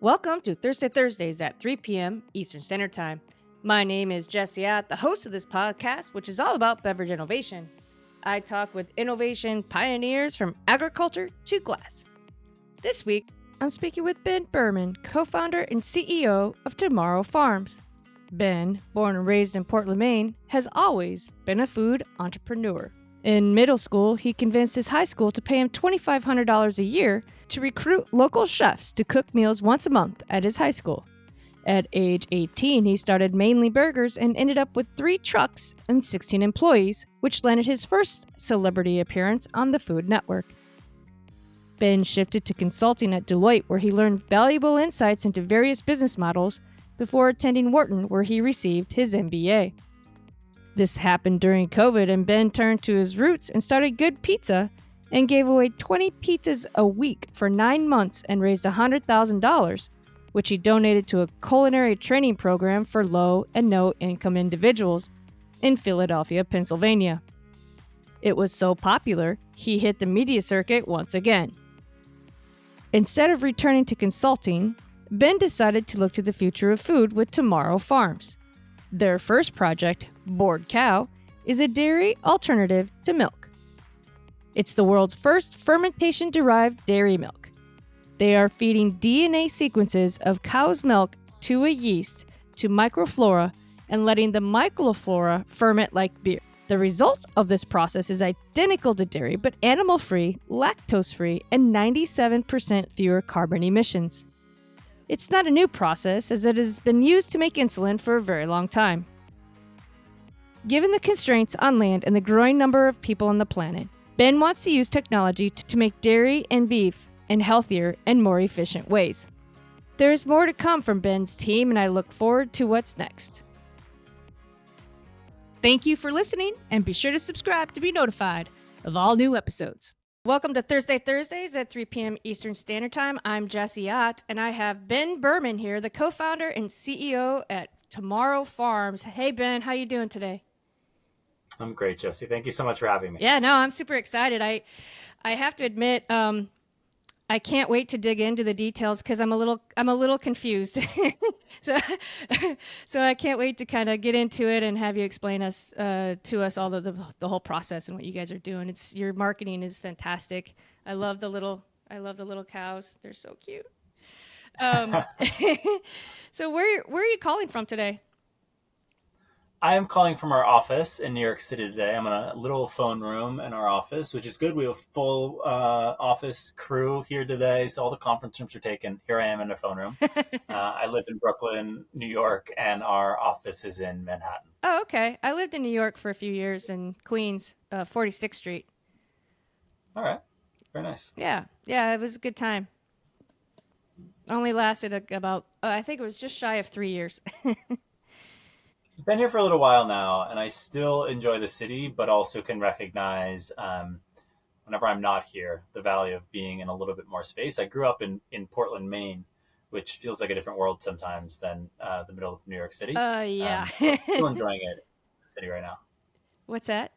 Welcome to Thursdays at 3 p.m. Eastern Standard Time. My name is Jessie Ott, the host of this podcast, which is all about beverage innovation. I talk with innovation pioneers from agriculture to glass. This week, I'm speaking with Ben Berman, co-founder and CEO of Tomorrow Farms. Ben, born and raised in Portland, Maine, has always been a food entrepreneur. In middle school, he convinced his high school to pay him $2,500 a year to recruit local chefs to cook meals once a month at his high school. At age 18, he started Mainely Burgers and ended up with 3 trucks and 16 employees, which landed his first celebrity appearance on the Food Network. Ben shifted to consulting at Deloitte, where he learned valuable insights into various business models before attending Wharton, where he received his MBA. This happened during COVID, and Ben turned to his roots and started Good Pizza and gave away 20 pizzas a week for 9 months and raised $100,000, which he donated to a culinary training program for low and no income individuals in Philadelphia, Pennsylvania. It was so popular, he hit the media circuit once again. Instead of returning to consulting, Ben decided to look to the future of food with Tomorrow Farms. Their first project, Bored Cow, is a dairy alternative to milk. It's the world's first fermentation-derived dairy milk. They are feeding DNA sequences of cow's milk to a yeast to microflora and letting the microflora ferment like beer. The result of this process is identical to dairy, but animal-free, lactose-free, and 97% fewer carbon emissions. It's not a new process, as it has been used to make insulin for a very long time. Given the constraints on land and the growing number of people on the planet, Ben wants to use technology to make dairy and beef in healthier and more efficient ways. There is more to come from Ben's team, and I look forward to what's next. Thank you for listening, and be sure to subscribe to be notified of all new episodes. Welcome to Thursdays at 3 p.m. Eastern Standard Time. I'm Jessie Ott, and I have Ben Berman here, the co-founder and CEO at Tomorrow Farms. Hey, Ben, how you doing today? I'm great, Jessie. Thank you so much for having me. Yeah, no, I'm super excited. I have to admit, I can't wait to dig into the details because I'm a little confused. so I can't wait to kind of get into it and have you explain to us all the whole process and what you guys are doing. Your marketing is fantastic. I love the little cows. They're so cute. So where are you calling from today? I am calling from our office in New York City today. I'm in a little phone room in our office, which is good. We have a full office crew here today, so all the conference rooms are taken. Here I am in a phone room. I live in Brooklyn, New York, and our office is in Manhattan. Oh, okay. I lived in New York for a few years in Queens, 46th Street. All right. Very nice. Yeah, it was a good time. Only lasted about, I think it was just shy of 3 years. I've been here for a little while now, and I still enjoy the city, but also can recognize whenever I'm not here, the value of being in a little bit more space. I grew up in Portland, Maine, which feels like a different world sometimes than the middle of New York City. Yeah. Still enjoying it in the city right now. What's that?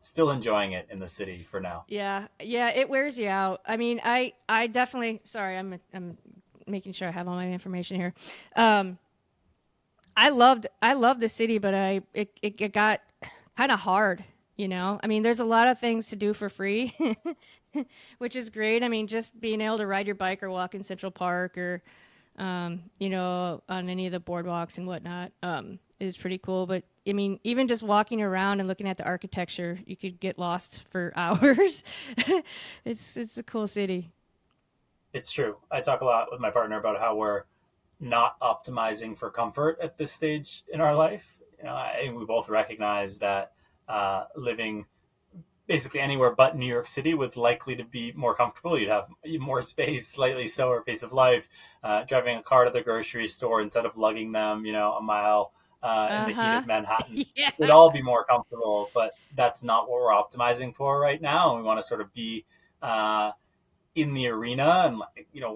Still enjoying it in the city for now. Yeah, it wears you out. I mean, I definitely, sorry, I'm making sure I have all my information here. I loved the city, but it got kind of hard, you know? I mean, there's a lot of things to do for free, which is great. I mean, just being able to ride your bike or walk in Central Park or, on any of the boardwalks and whatnot, is pretty cool. But I mean, even just walking around and looking at the architecture, you could get lost for hours. It's a cool city. It's true. I talk a lot with my partner about how we're not optimizing for comfort at this stage in our life. I think we both recognize that living basically anywhere but New York City would likely to be more comfortable. You'd have more space, slightly slower pace of life, driving a car to the grocery store instead of lugging them, a mile in the heat of Manhattan. Yeah. We'd all be more comfortable, but that's not what we're optimizing for right now. We want to sort of be in the arena and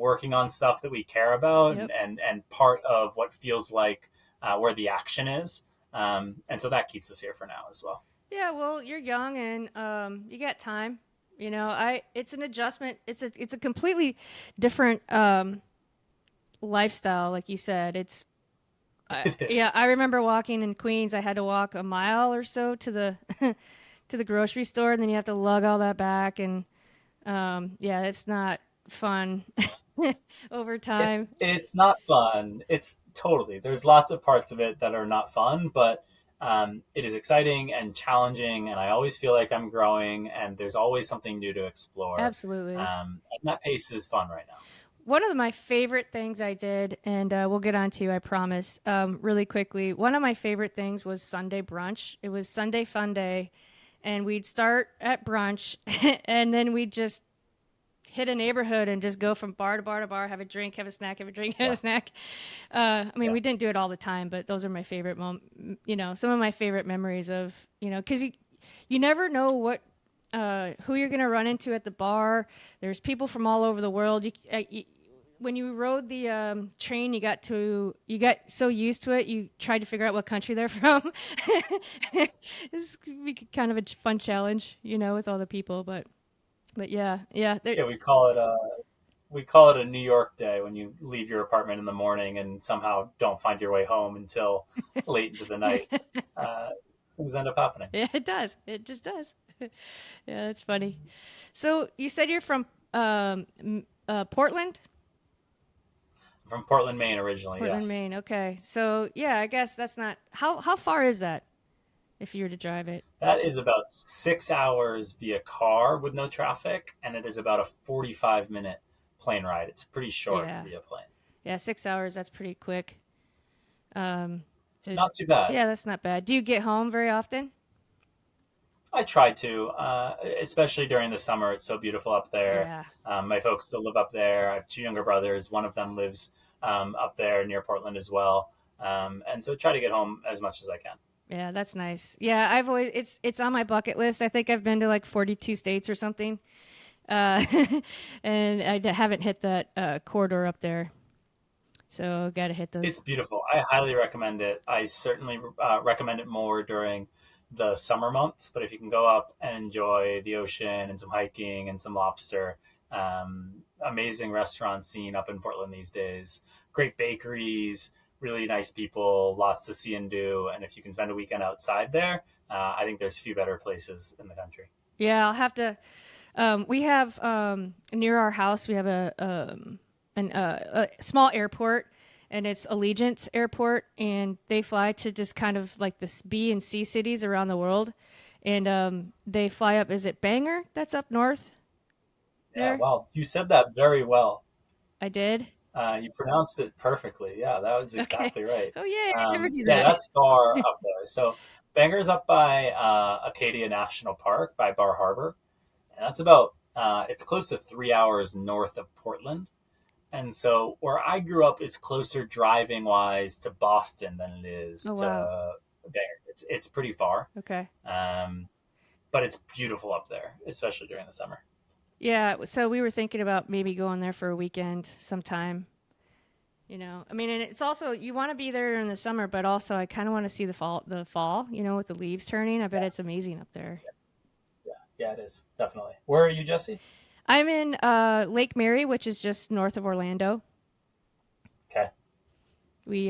working on stuff that we care about. Yep. and part of what feels like where the action is. And so that keeps us here for now as well. Yeah, well, you're young and you got time. It's an adjustment. It's a completely different lifestyle, like you said. It Yeah, is. I remember walking in Queens. I had to walk a mile or so to the to the grocery store, and then you have to lug all that back, and yeah, it's not fun over time. It's not fun. It's totally. There's lots of parts of it that are not fun, but it is exciting and challenging, and I always feel like I'm growing, and there's always something new to explore. Absolutely. And that pace is fun right now. One of my favorite things I did, and we'll get on to, I promise, really quickly. One of my favorite things was Sunday brunch. It was Sunday fun day, and we'd start at brunch, and then we'd just hit a neighborhood and just go from bar to bar to bar, have a drink, have a snack, have a drink, have a Yeah, snack. I mean, yeah, we didn't do it all the time, but those are my favorite some of my favorite memories of, because you never know who you're gonna run into at the bar. There's people from all over the world. When you rode the train, you got so used to it, you tried to figure out what country they're from. This could be kind of a fun challenge, with all the people, but yeah, yeah. yeah. We call it a New York day when you leave your apartment in the morning and somehow don't find your way home until late into the night. Uh, Things end up happening. Yeah, it does. It just does. Yeah, that's funny. So you said you're from Portland, From Portland, Maine, originally. Portland, Yes. Maine. Okay, so yeah, I guess that's not how far is that if you were to drive it? That is about 6 hours via car with no traffic, and it is about a 45-minute plane ride. It's pretty short Yeah, via plane. yeah, 6 hours. That's pretty quick. Um, to, Not too bad. yeah, that's not bad. Do you get home very often? I try to, especially during the summer. It's so beautiful up there. Yeah, My folks still live up there. I have two younger brothers. One of them lives up there near Portland as well. And so try to get home as much as I can. yeah, that's nice. Yeah, I've always it's on my bucket list. I think I've been to like 42 states or something, uh, and haven't hit that corridor up there. So got to hit those. It's beautiful. I highly recommend it. I certainly recommend it more during the summer months. But if you can go up and enjoy the ocean and some hiking and some lobster, amazing restaurant scene up in Portland these days. Great bakeries, really nice people, lots to see and do. And if you can spend a weekend outside there, I think there's few better places in the country. Yeah, I'll have to. We have near our house. We have a small airport, and it's Allegiant Airport, and they fly to just kind of like the B and C cities around the world, and they fly up. Is it Bangor? That's up north Yeah, there. well, you said that very well. I did. You pronounced it perfectly. Yeah, that was Okay. exactly right. Oh yeah, I never do Yeah, that. that's far up there. So Bangor's up by Acadia National Park by Bar Harbor, and that's about it's close to 3 hours north of Portland. And so where I grew up is closer driving wise to Boston than it is Oh wow. to Bangor. It's pretty far, Okay. um, but it's beautiful up there, especially during the summer. Yeah. So we were thinking about maybe going there for a weekend sometime. I mean, and it's also you want to be there in the summer, but also I kind of want to see the fall, with the leaves turning. I bet Yeah, it's amazing up there. yeah, yeah. It is definitely. Where are you, Jesse? I'm in Lake Mary, which is just north of Orlando. Okay, We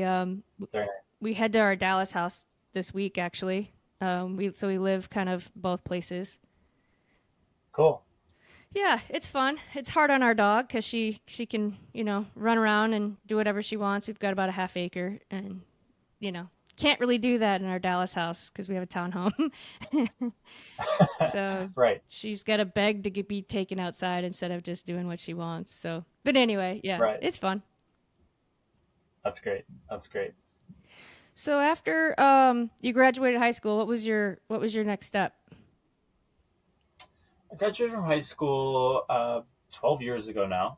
very nice. we head to our Dallas house this week actually. We live kind of both places. Cool. Yeah, it's fun. It's hard on our dog because she can run around and do whatever she wants. We've got about a half acre, and you know can't really do that in our Dallas house because we have a townhome. So Right, she's got to beg to be taken outside instead of just doing what she wants. So, but anyway, yeah, right. it's fun. That's great. That's great. So after you graduated high school, what was your next step? I graduated from high school 12 years ago now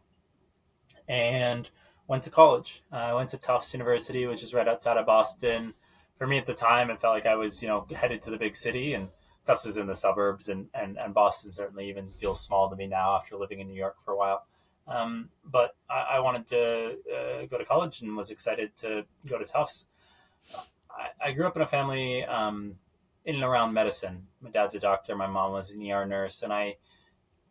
and went to college. I went to Tufts University, which is right outside of Boston. For me at the time, it felt like I was, headed to the big city, and Tufts is in the suburbs, and Boston certainly even feels small to me now after living in New York for a while. But I wanted to go to college and was excited to go to Tufts. I grew up in a family in and around medicine. My dad's a doctor, my mom was an ER nurse, and I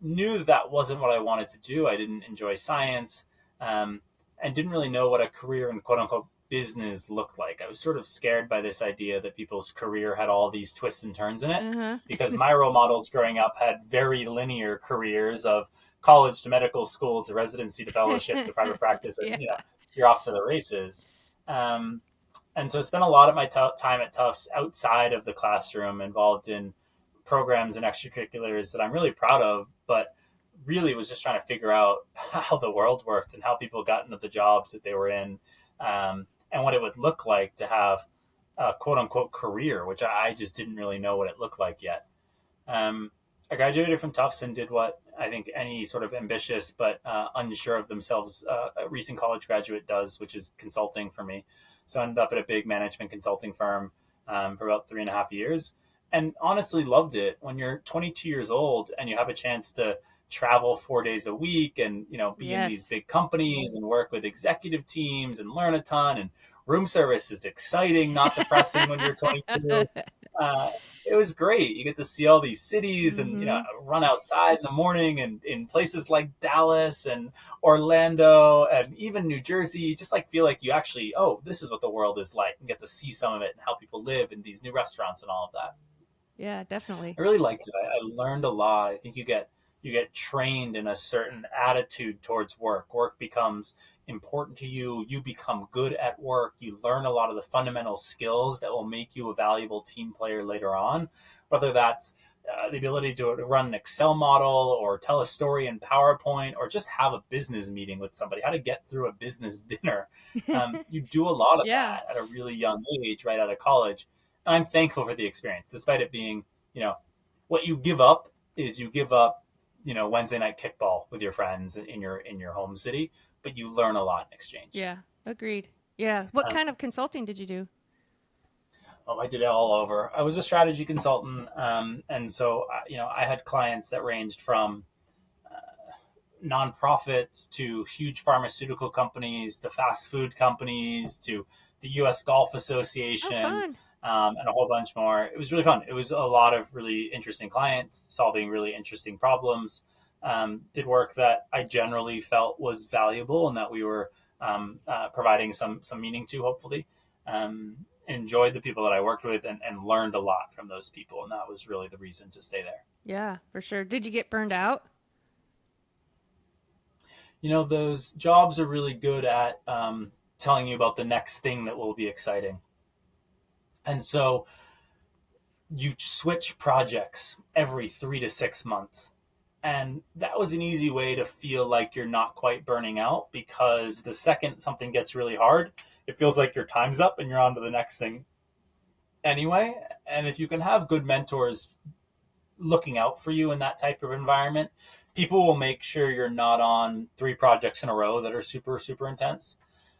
knew that wasn't what I wanted to do. I didn't enjoy science, um, and didn't really know what a career in quote unquote business looked like. I was sort of scared by this idea that people's career had all these twists and turns in it, Uh-huh. because my role models growing up had very linear careers of college to medical school to residency to fellowship to private practice, and Yeah. you're off to the races. Um, and so I spent a lot of my time at Tufts outside of the classroom, involved in programs and extracurriculars that I'm really proud of, but really was just trying to figure out how the world worked and how people got into the jobs that they were in, and what it would look like to have a quote unquote career, which I just didn't really know what it looked like yet. Um, I graduated from Tufts and did what I think any sort of ambitious but unsure of themselves a recent college graduate does, which is consulting for me. So I ended up at a big management consulting firm for about 3.5 years, and honestly loved it. When you're 22 years old and you have a chance to travel 4 days a week and be in these Yes. big companies and work with executive teams and learn a ton, and room service is exciting, not depressing when you're 22. Uh, it was great. You get to see all these cities and Mm-hmm. run outside in the morning, and in places like Dallas and Orlando and even New Jersey. You just like feel like you actually, oh, this is what the world is like, and get to see some of it and how people live in these new restaurants and all of that. Yeah, definitely. I really liked it. I learned a lot. I think you get trained in a certain attitude towards work. Work becomes important to you. You become good at work. You learn a lot of the fundamental skills that will make you a valuable team player later on, whether that's the ability to run an Excel model or tell a story in PowerPoint or just have a business meeting with somebody, how to get through a business dinner. You do a lot of Yeah. that at a really young age, right out of college. And I'm thankful for the experience, despite it being, you know, what you give up is you give up, Wednesday night kickball with your friends in your home city, but you learn a lot in exchange. Yeah. Agreed. Yeah. What Um, kind of consulting did you do? oh, I did it all over. I was a strategy consultant, and so I had clients that ranged from nonprofits to huge pharmaceutical companies to fast food companies to the U.S. Golf Oh, Association, fun. and a whole bunch more. It was really fun. It was a lot of really interesting clients solving really interesting problems. Did work that I generally felt was valuable and that we were providing some meaning to, hopefully. Enjoyed the people that I worked with, and learned a lot from those people, and that was really the reason to stay there. Yeah, for sure. Did you get burned out? Those jobs are really good at telling you about the next thing that will be exciting. And so you switch projects every 3 to 6 months. And that was an easy way to feel like you're not quite burning out, because the second something gets really hard, it feels like your time's up and you're on to the next thing anyway. And if you can have good mentors looking out for you in that type of environment, people will make sure you're not on 3 projects in a row that are super, super intense.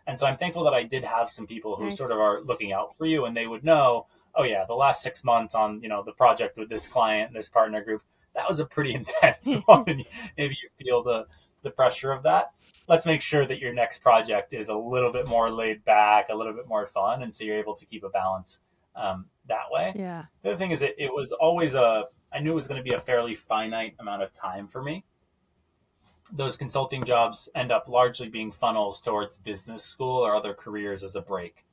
And so I'm thankful that I did have some people who sort Nice. of are looking out for you, and they would know, oh yeah, the last 6 months on, the project with this client and this partner group, that was a pretty intense one. And maybe you feel the pressure of that. Let's make sure that your next project is a little bit more laid back, a little bit more fun. And so you're able to keep a balance that way. Yeah. The other thing is, it was always I knew it was going to be a fairly finite amount of time for me. Those consulting jobs end up largely being funnels towards business school or other careers as a break.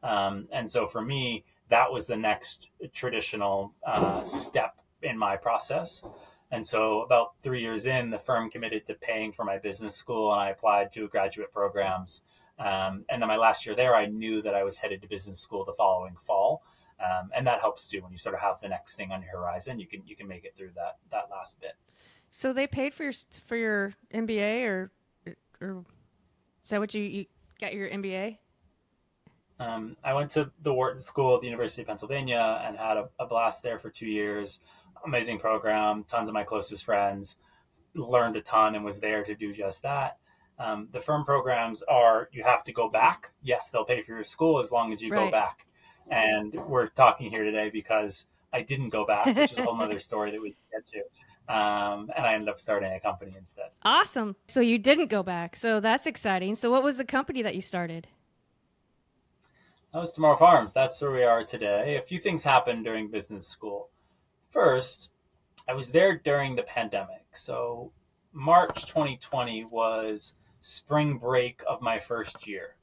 And so for me, that was the next traditional step in my process. And so about 3 years in, the firm committed to paying for my business school, and I applied to graduate programs. And then my last year there, I knew that I was headed to business school the following fall. And that helps too when you sort of have the next thing on your horizon. You can make it through that last bit. So they paid for your MBA, or is that what you got your MBA? I went to the Wharton School at the University of Pennsylvania and had a blast there for 2 years. Amazing program, tons of my closest friends, learned a ton, and was there to do just that. The firm programs are, you have to go back. Yes, they'll pay for your school as long as you go Right. back. And we're talking here today because I didn't go back, which is a whole nother story that we can get to. And I ended up starting a company instead. Awesome. So you didn't go back. So that's exciting. So what was the company that you started? That was Tomorrow Farms. That's where we are today. A few things happened during business school. First, I was there during the pandemic. So March 2020 was spring break of my first year.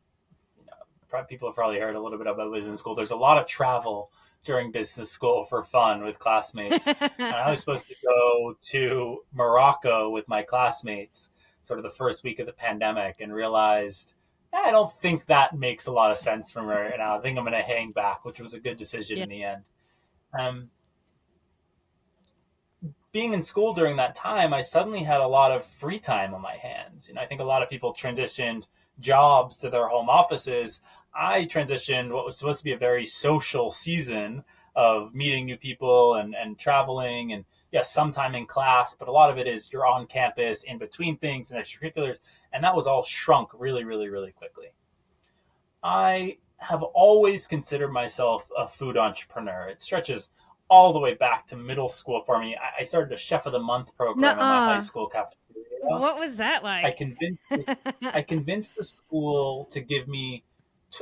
People have probably heard a little bit about business school. There's a lot of travel during business school for fun with classmates. And I was supposed to go to Morocco with my classmates sort of the first week of the pandemic and realized, I don't think that makes a lot of sense for me right now. I think I'm going to hang back, which was a good decision Yeah. in the end. Um, Being in school during that time, I suddenly had a lot of free time on my hands. I think a lot of people transitioned jobs to their home offices. I transitioned what was supposed to be a very social season of meeting new people and traveling and yes, sometime in class, but a lot of it is you're on campus in between things and extracurriculars. And that was all shrunk really, really, really quickly. I have always considered myself a food entrepreneur. It stretches all the way back to middle school for me. I started a Chef of the Month program in my high Nuh-uh. school cafeteria. What was that I like? convinced this, I convinced the school to give me.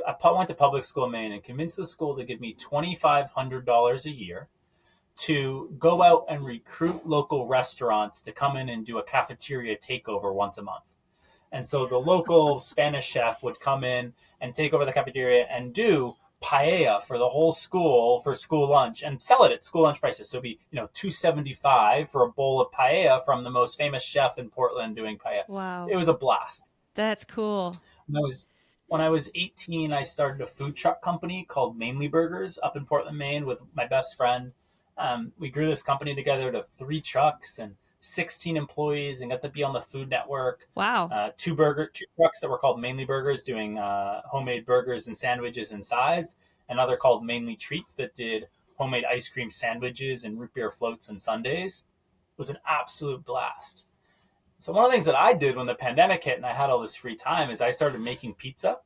I went to public school in Maine and convinced the school to give me $2,500 a year to go out and recruit local restaurants to come in and do a cafeteria takeover once a month. And so the local Spanish chef would come in and take over the cafeteria and do paella for the whole school for school lunch and sell it at school lunch prices. So it'd be, $2.75 for a bowl of paella from the most famous chef in Portland doing paella. Wow. It was a blast. That's cool. When I was when I was 18, I started a food truck company called Mainely Burgers up in Portland, Maine, with my best friend. We grew this company together to 3 trucks and 16 employees, and got to be on the Food Network. Wow. Two trucks that were called Mainly Burgers, doing homemade burgers and sandwiches and sides. Another called Mainly Treats that did homemade ice cream sandwiches and root beer floats and sundaes. It was an absolute blast. So one of the things that I did when the pandemic hit and I had all this free time is I started making pizza.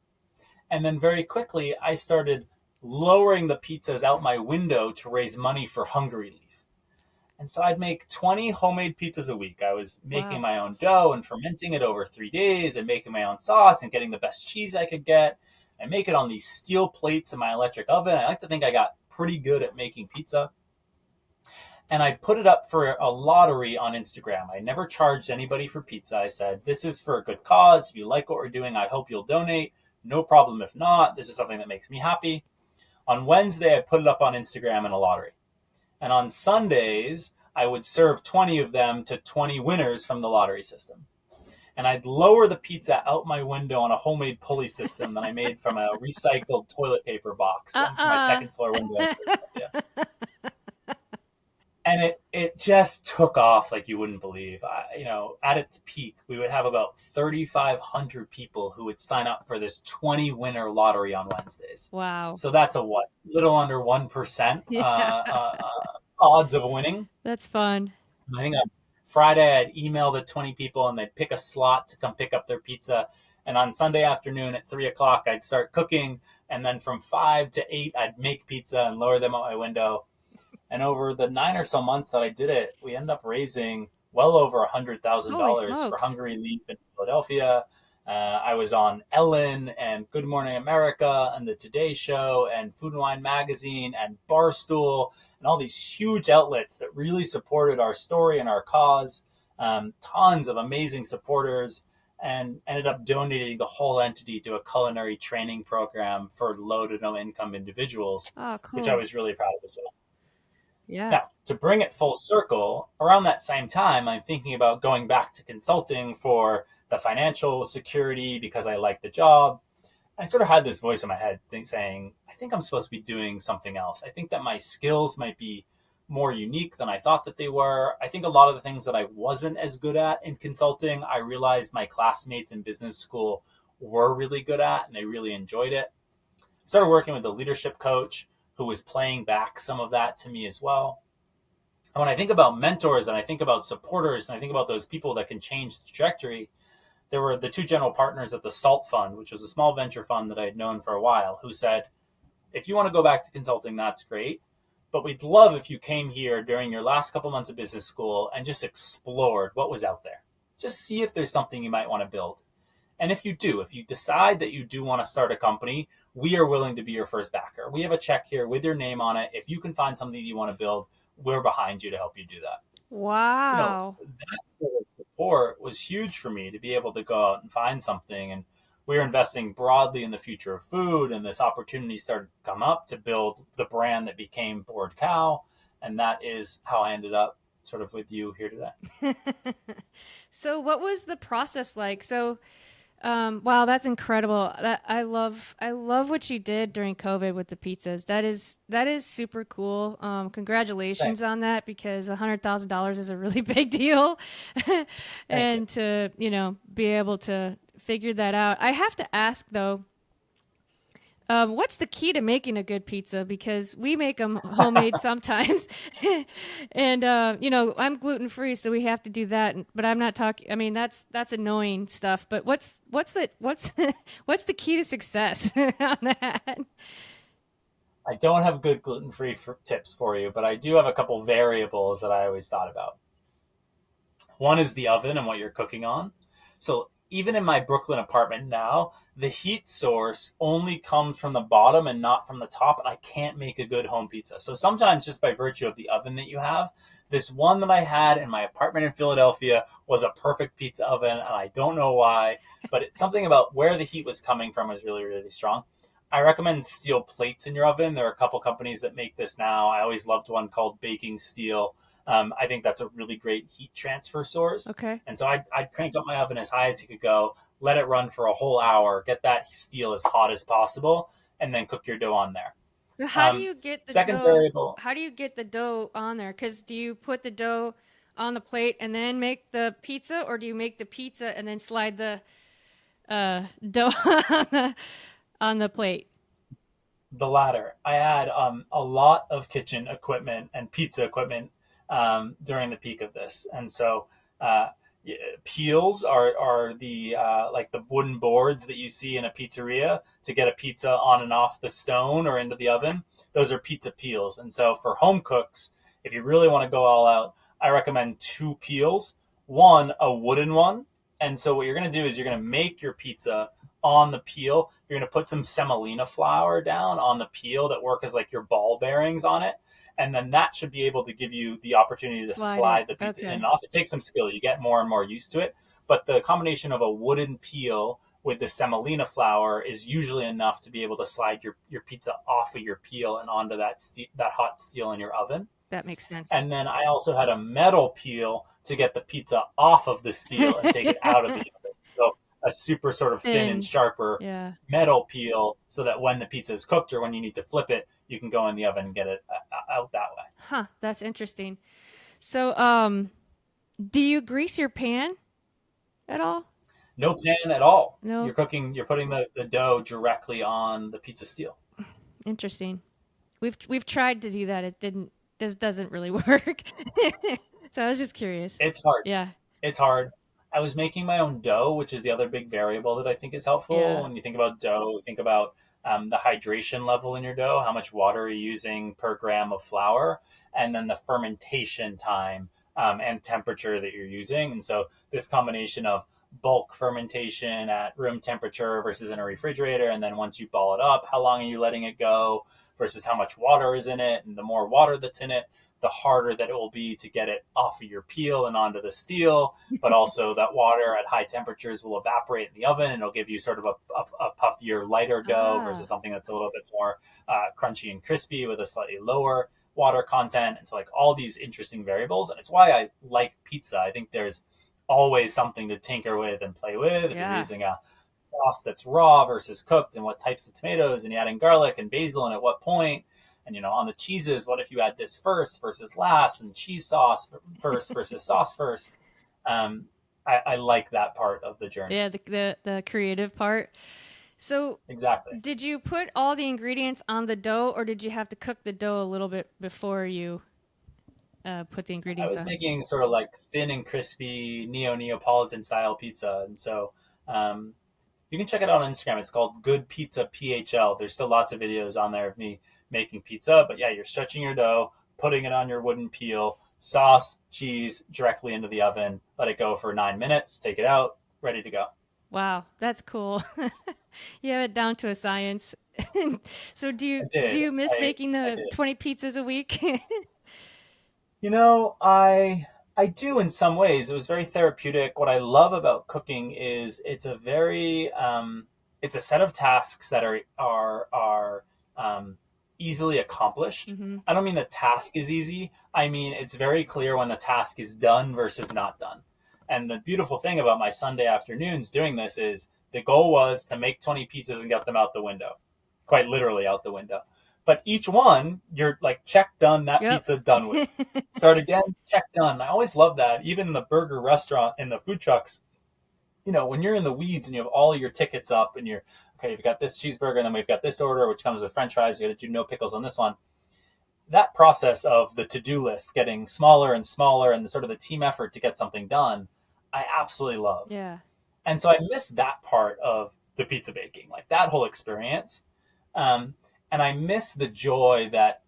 And then very quickly, I started lowering the pizzas out my window to raise money for Hunger Relief. And so I'd make 20 homemade pizzas a week. I was making Wow. my own dough and fermenting it over 3 days and making my own sauce and getting the best cheese I could get. I make it on these steel plates in my electric oven. I like to think I got pretty good at making pizza. And I put it up for a lottery on Instagram. I never charged anybody for pizza. I said, this is for a good cause. If you like what we're doing, I hope you'll donate. No problem if not. This is something that makes me happy. On Wednesday, I put it up on Instagram in a lottery. And on Sundays, I would serve 20 of them to 20 winners from the lottery system. And I'd lower the pizza out my window on a homemade pulley system that I made from a recycled toilet paper box from my Uh-uh. second floor window. And it just took off like you wouldn't believe. At its peak, we would have about 3,500 people who would sign up for this 20 winner lottery on Wednesdays. Wow. So that's a what? Little under 1% Yeah. odds of winning. That's fun. I think on Friday I'd email the 20 people and they'd pick a slot to come pick up their pizza. And on Sunday afternoon at 3 o'clock, I'd start cooking. And then from 5 to 8, I'd make pizza and lower them out my window. And over the 9 or so months that I did it, we ended up raising well over Holy $100,000 for smokes. Hunger Relief in Philadelphia. I was on Ellen and Good Morning America and the Today Show and Food and Wine Magazine and Barstool and all these huge outlets that really supported our story and our cause. Tons of amazing supporters, and ended up donating the whole entity to a culinary training program for low to no income individuals, Oh, which I cool. was really proud of as well. Yeah. Now, to bring it full circle, around that same time, I'm thinking about going back to consulting for the financial security because I like the job. I sort of had this voice in my head saying, I think I'm supposed to be doing something else. I think that my skills might be more unique than I thought that they were. I think a lot of the things that I wasn't as good at in consulting, I realized my classmates in business school were really good at and they really enjoyed it. Started working with a leadership coach who was playing back some of that to me as well. And when I think about mentors and I think about supporters and I think about those people that can change the trajectory, there were the two general partners at the SALT Fund, which was a small venture fund that I had known for a while, who said, if you want to go back to consulting, that's great. But we'd love if you came here during your last couple months of business school and just explored what was out there. Just see if there's something you might want to build. And if you decide that you do want to start a company, we are willing to be your first backer. We have a check here with your name on it. If you can find something you want to build, we're behind you to help you do that. Wow. That sort of support was huge for me to be able to go out and find something. And we were investing broadly in the future of food, and this opportunity started to come up to build the brand that became Bored Cow. And that is how I ended up sort of with you here today. So what was the process like? So wow, that's incredible. I love what you did during COVID with the pizzas. That is super cool. Congratulations Thanks. on that because $100,000 is a really big deal, Thank you. and to be able to figure that out. I have to ask though, what's the key to making a good pizza? Because we make them homemade sometimes, and I'm gluten free, so we have to do that. But I'm not talking. I mean, that's annoying stuff. But what's what's the key to success on that? I don't have good gluten-free tips for you, but I do have a couple variables that I always thought about. One is the oven and what you're cooking on. So even in my Brooklyn apartment now, the heat source only comes from the bottom and not from the top, and I can't make a good home pizza. So sometimes just by virtue of the oven that you have, this one that I had in my apartment in Philadelphia was a perfect pizza oven, and I don't know why, but it's something about where the heat was coming from was really, really strong. I recommend steel plates in your oven. There are a couple companies that make this now. I always loved one called Baking Steel. I think that's a really great heat transfer source. Okay. And so I'd crank up my oven as high as you could go, let it run for a whole hour, get that steel as hot as possible, and then cook your dough on there. How do you get the Second dough? variable, How do you get the dough on there? Because do you put the dough on the plate and then make the pizza, or do you make the pizza and then slide the dough on the plate? the latter. I had a lot of kitchen equipment and pizza equipment during the peak of this. And so uh, peels are the like the wooden boards that you see in a pizzeria to get a pizza on and off the stone or into the oven. Those are pizza peels. And so for home cooks, if you really want to go all out, I recommend two peels. One, a wooden one. And so what you're going to do is you're going to make your pizza on the peel. You're going to put some semolina flour down on the peel that work as like your ball bearings on it. And then that should be able to give you the opportunity to Slide it. slide the pizza in and Okay. off. It takes some skill. You get more and more used to it. But the combination of a wooden peel with the semolina flour is usually enough to be able to slide your pizza off of your peel and onto that hot steel in your oven. That makes sense. And then I also had a metal peel to get the pizza off of the steel and take it out of the oven. So a super sort of thin and Thin. sharper Yeah. metal peel so that when the pizza is cooked or when you need to flip it, you can go in the oven and get it out that way. Huh. That's interesting. So, do you grease your pan at all? No pan at all. No. You're putting the dough directly on the pizza steel. Interesting. We've tried to do that. It didn't. Just doesn't really work. So I was just curious. It's hard. Yeah. It's hard. I was making my own dough, which is the other big variable that I think is helpful. Yeah. When you think about dough, think about the hydration level in your dough, how much water are you using per gram of flour, and then the fermentation time and temperature that you're using. And so this combination of bulk fermentation at room temperature versus in a refrigerator, and then once you ball it up, how long are you letting it go versus how much water is in it, and the more water that's in it, the harder that it will be to get it off of your peel and onto the steel. But also that water at high temperatures will evaporate in the oven and it'll give you sort of a puffier, lighter dough Ah. versus something that's a little bit more crunchy and crispy with a slightly lower water content. And so like all these interesting variables. And it's why I like pizza. I think there's always something to tinker with and play with. If you're Yeah. using a sauce that's raw versus cooked and what types of tomatoes and you adding garlic and basil and at what point, and on the cheeses, what if you add this first versus last, and cheese sauce first versus sauce first? Um, I like that part of the journey. Yeah. The creative part. So, Exactly. did you put all the ingredients on the dough, or did you have to cook the dough a little bit before you put the I ingredients was on? making sort of like thin and crispy Neapolitan style pizza, and so um, you can check it out on Instagram. It's called Good Pizza PHL. There's still lots of videos on there of me making pizza, but yeah, you're stretching your dough, putting it on your wooden peel, sauce, cheese directly into the oven. Let it go for 9 minutes. Take it out, ready to go. Wow, that's cool. You have it down to a science. So I do did. you miss making I the did. 20 pizzas a week? I I do in some ways. It was very therapeutic. What I love about cooking is it's a set of tasks that are easily accomplished. Mm-hmm. I don't mean the task is easy. I mean it's very clear when the task is done versus not done. And the beautiful thing about my Sunday afternoons doing this is the goal was to make 20 pizzas and get them out the window, quite literally out the window. But each one, you're like, check, done, that Yep. pizza done with. Start again, check, done. I always love that. Even in the burger restaurant, in the food trucks, when you're in the weeds and you have all your tickets up and you're, okay, you've got this cheeseburger and then we've got this order, which comes with French fries. You got to do no pickles on this one. That process of the to-do list getting smaller and smaller and sort of the team effort to get something done, I absolutely love. Yeah. And so I miss that part of the pizza baking, like that whole experience. And I miss the joy that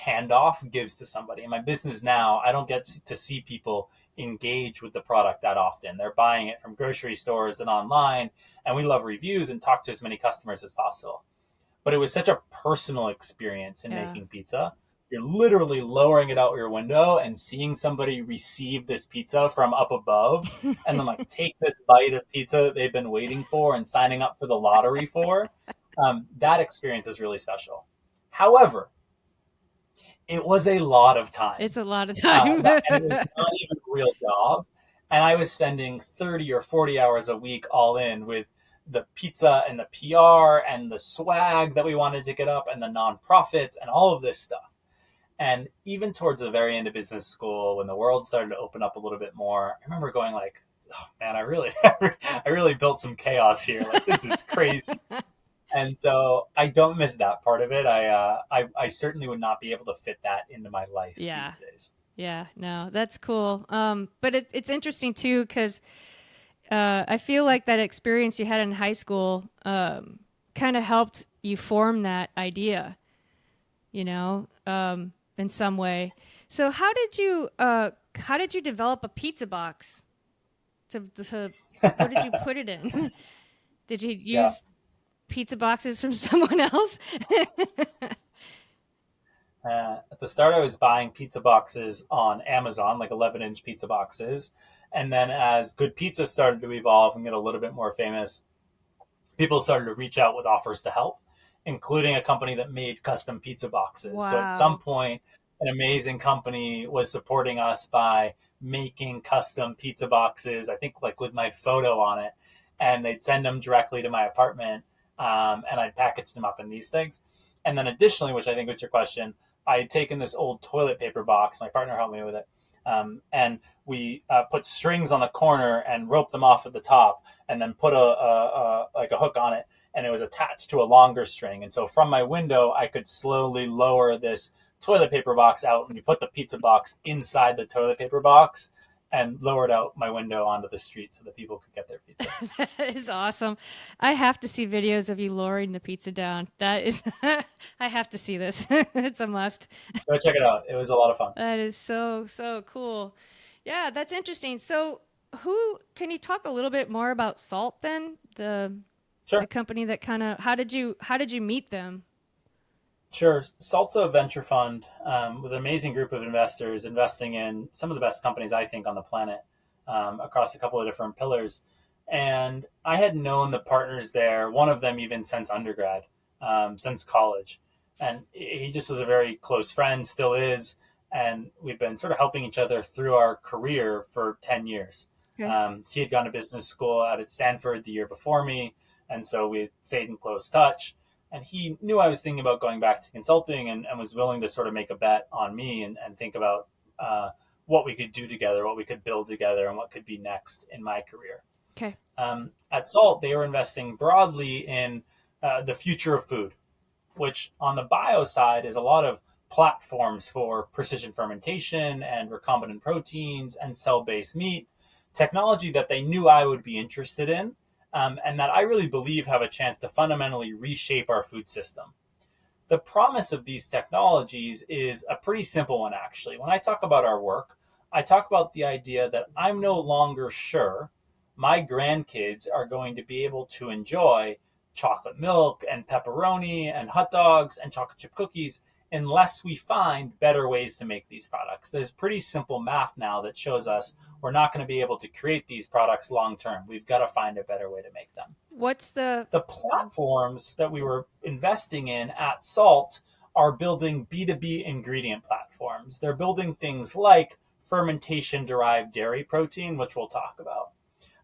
handoff gives to somebody. In my business now, I don't get to see people engage with the product that often. They're buying it from grocery stores and online, and we love reviews and talk to as many customers as possible. But it was such a personal experience in Yeah. making pizza. You're literally lowering it out your window and seeing somebody receive this pizza from up above and then like take this bite of pizza that they've been waiting for and signing up for the lottery for. That experience is really special. However, it was a lot of time. It's a lot of time. And it was not even a real job. And I was spending 30 or 40 hours a week all in with the pizza and the PR and the swag that we wanted to get up and the nonprofits and all of this stuff. And even towards the very end of business school, when the world started to open up a little bit more, I remember going like, oh man, I really built some chaos here. Like, this is crazy. And so I don't miss that part of it. I certainly would not be able to fit that into my life Yeah. these days. Yeah, no, that's cool. But it's interesting too, because I feel like that experience you had in high school kind of helped you form that idea, in some way. So how did you develop a pizza box? What did you put it in? Did you use Yeah. pizza boxes from someone else? At the start, I was buying pizza boxes on Amazon, like 11-inch pizza boxes. And then as good pizza started to evolve and get a little bit more famous, people started to reach out with offers to help, including a company that made custom pizza boxes. So at some Wow. point, an amazing company was supporting us by making custom pizza boxes, I think like with my photo on it. And they'd send them directly to my apartment, and I'd package them up in these things. And then additionally, which I think was your question, I had taken this old toilet paper box. My partner helped me with it. And we put strings on the corner and roped them off at the top and then put like a hook on it. And it was attached to a longer string. And so from my window, I could slowly lower this toilet paper box out and you put the pizza box inside the toilet paper box and lowered out my window onto the street so that people could get their pizza. That is awesome. I have to see videos of you lowering the pizza down. That is, I have to see this. It's a must. Go check it out. It was a lot of fun. That is so, so cool. Yeah, that's interesting. So, can you talk a little bit more about Salt then? The Sure. company that how did you meet them? Sure. Salt's a venture fund with an amazing group of investors investing in some of the best companies, I think, on the planet across a couple of different pillars. And I had known the partners there, one of them even since undergrad, since college. And he just was a very close friend, still is. And we've been sort of helping each other through our career for 10 years. Okay. He had gone to business school out at Stanford the year before me. And so we stayed in close touch and he knew I was thinking about going back to consulting and was willing to sort of make a bet on me and think about what we could do together, what we could build together, and what could be next in my career. Okay. At Salt, they were investing broadly in the future of food, which on the bio side is a lot of platforms for precision fermentation and recombinant proteins and cell-based meat, technology that they knew I would be interested in, and that I really believe have a chance to fundamentally reshape our food system. The promise of these technologies is a pretty simple one, actually. When I talk about our work, I talk about the idea that I'm no longer sure my grandkids are going to be able to enjoy chocolate milk and pepperoni and hot dogs and chocolate chip cookies unless we find better ways to make these products. There's pretty simple math now that shows us we're not going to be able to create these products long term. We've got to find a better way to make them. What's the The platforms that we were investing in at Salt are building B2B ingredient platforms. They're building things like fermentation-derived dairy protein, which we'll talk about.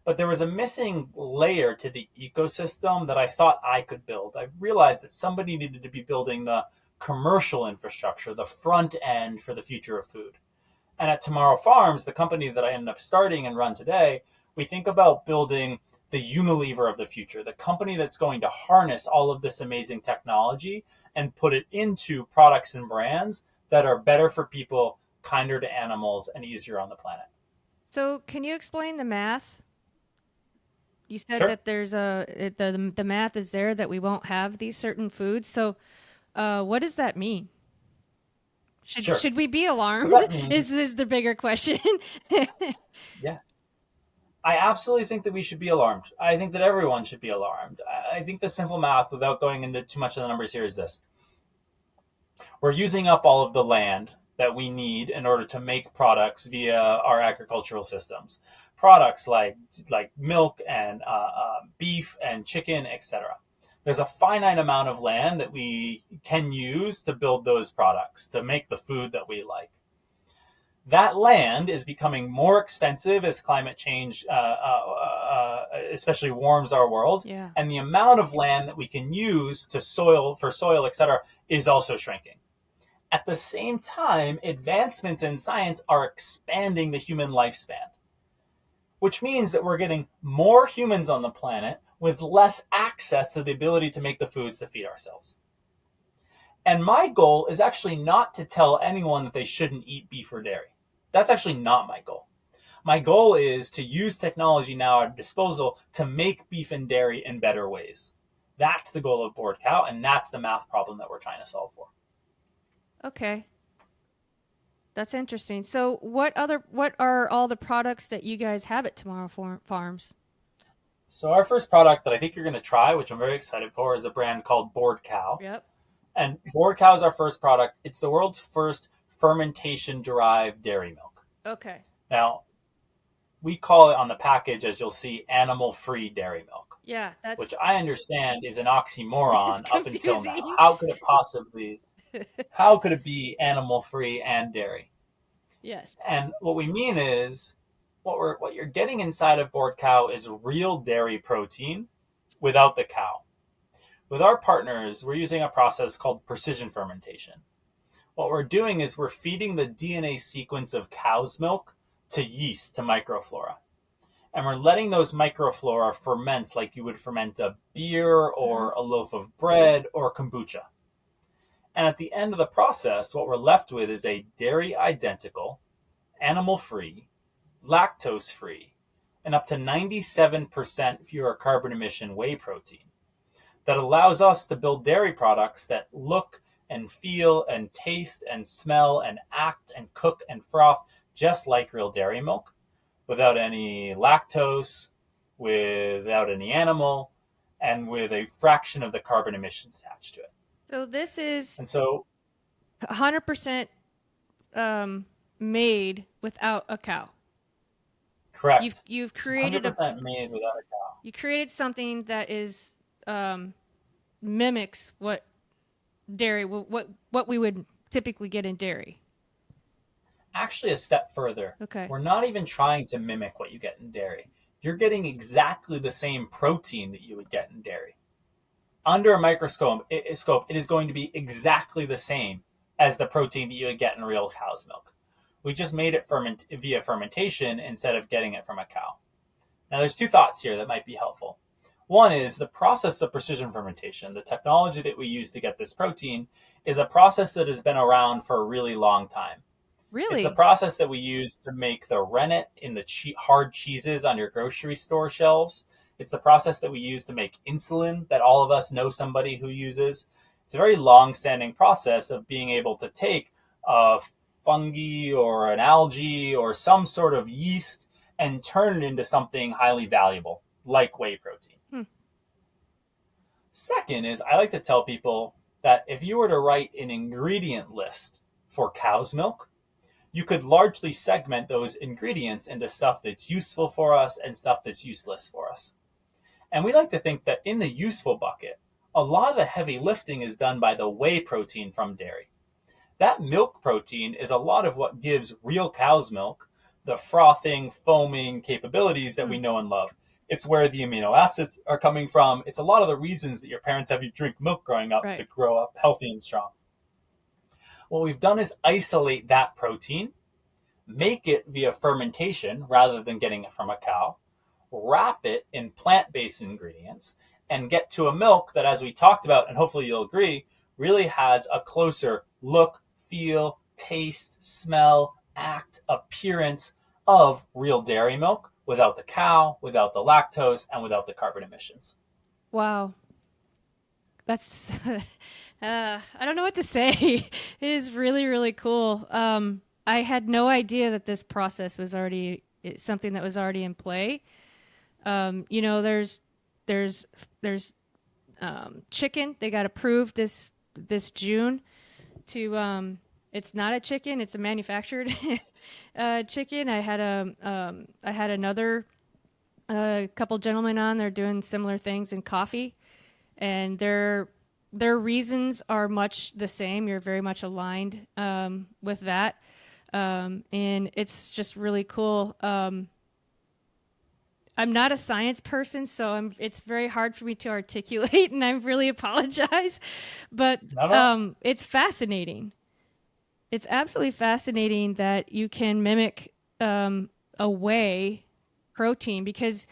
But there was a missing layer to the ecosystem that I thought I could build. I realized that somebody needed to be building the commercial infrastructure, the front end for the future of food. And at Tomorrow Farms, the company that I ended up starting and run today, we think about building the Unilever of the future, the company that's going to harness all of this amazing technology and put it into products and brands that are better for people, kinder to animals, and easier on the planet. So, can you explain the math? You said Sure. that there's the math is there that we won't have these certain foods. So, what does that mean? Sure. Should we be alarmed? What that means, Is the bigger question. yeah, I absolutely think that we should be alarmed. I think that everyone should be alarmed. I think the simple math, without going into too much of the numbers here, is this. We're using up all of the land that we need in order to make products via our agricultural systems. Products like milk and beef and chicken, etc. There's a finite amount of land that we can use to build those products, to make the food that we like. That land is becoming more expensive as climate change, especially warms our world. Yeah. And the amount of land that we can use for soil, etc., is also shrinking. At the same time, advancements in science are expanding the human lifespan, which means that we're getting more humans on the planet with less access to the ability to make the foods to feed ourselves. And my goal is actually not to tell anyone that they shouldn't eat beef or dairy. That's actually not my goal. My goal is to use technology now at our disposal to make beef and dairy in better ways. That's the goal of Board Cow, and that's the math problem that we're trying to solve for. Okay. That's interesting. So, what are all the products that you guys have at Tomorrow Farms? So our first product that I think you're going to try, which I'm very excited for, is a brand called Board Cow. Yep. And Board Cow is our first product. It's the world's first fermentation-derived dairy milk. Okay. Now, we call it on the package, as you'll see, animal-free dairy milk. Yeah, that's which I understand is an oxymoron It's up until now. confusing. How could it possibly, how could it be animal-free and dairy? Yes. And what we mean is, what you're getting inside of Board Cow is real dairy protein without the cow. With our partners, we're using a process called precision fermentation. What we're doing is we're feeding the DNA sequence of cow's milk to yeast, to microflora. And we're letting those microflora ferment like you would ferment a beer or a loaf of bread or kombucha. And at the end of the process, what we're left with is a dairy identical, animal-free, lactose-free, and up to 97% fewer carbon emission whey protein that allows us to build dairy products that look and feel and taste and smell and act and cook and froth just like real dairy milk, without any lactose, without any animal, and with a fraction of the carbon emissions attached to it. So this is And so 100% made without a cow. correct. You've created 100% made without a cow. you created something that is mimics what dairy what we would typically get in dairy. Actually, a step further. Okay. We're not even trying to mimic what you get in dairy. You're getting exactly the same protein that you would get in dairy. Under a microscope, it is going to be exactly the same as the protein that you would get in real cow's milk. We just made it via fermentation instead of getting it from a cow. Now, there's two thoughts here that might be helpful. One is the process of precision fermentation. The technology that we use to get this protein is a process that has been around for a really long time. Really? It's the process that we use to make the rennet in the hard cheeses on your grocery store shelves. It's the process that we use to make insulin that all of us know somebody who uses. It's a very long-standing process of being able to take a fungi or an algae or some sort of yeast and turn it into something highly valuable, like whey protein. Second is I like to tell people that if you were to write an ingredient list for cow's milk, you could largely segment those ingredients into stuff that's useful for us and stuff that's useless for us. And we like to think that in the useful bucket, a lot of the heavy lifting is done by the whey protein from dairy. That milk protein is a lot of what gives real cow's milk the frothing, foaming capabilities that we Mm, know and love. It's where the amino acids are coming from. It's a lot of the reasons that your parents have you drink milk growing up to right. grow up healthy and strong. What we've done is isolate that protein, make it via fermentation rather than getting it from a cow, wrap it in plant based ingredients, and get to a milk that, as we talked about, and hopefully you'll agree, really has a closer look, feel, taste, smell, act, appearance of real dairy milk without the cow, without the lactose, and without the carbon emissions. Wow. That's I don't know what to say. It is really, really cool. I had no idea that this process was already something that was already in play. You know, there's chicken. They got approved this June to it's not a chicken, it's a manufactured chicken. I had another couple gentlemen on. They're doing similar things in coffee, and their reasons are much the same. You're very much aligned with that, and it's just really cool. I'm not a science person, so it's very hard for me to articulate, and I really apologize. But Not all. it's fascinating. It's absolutely fascinating that you can mimic a whey protein because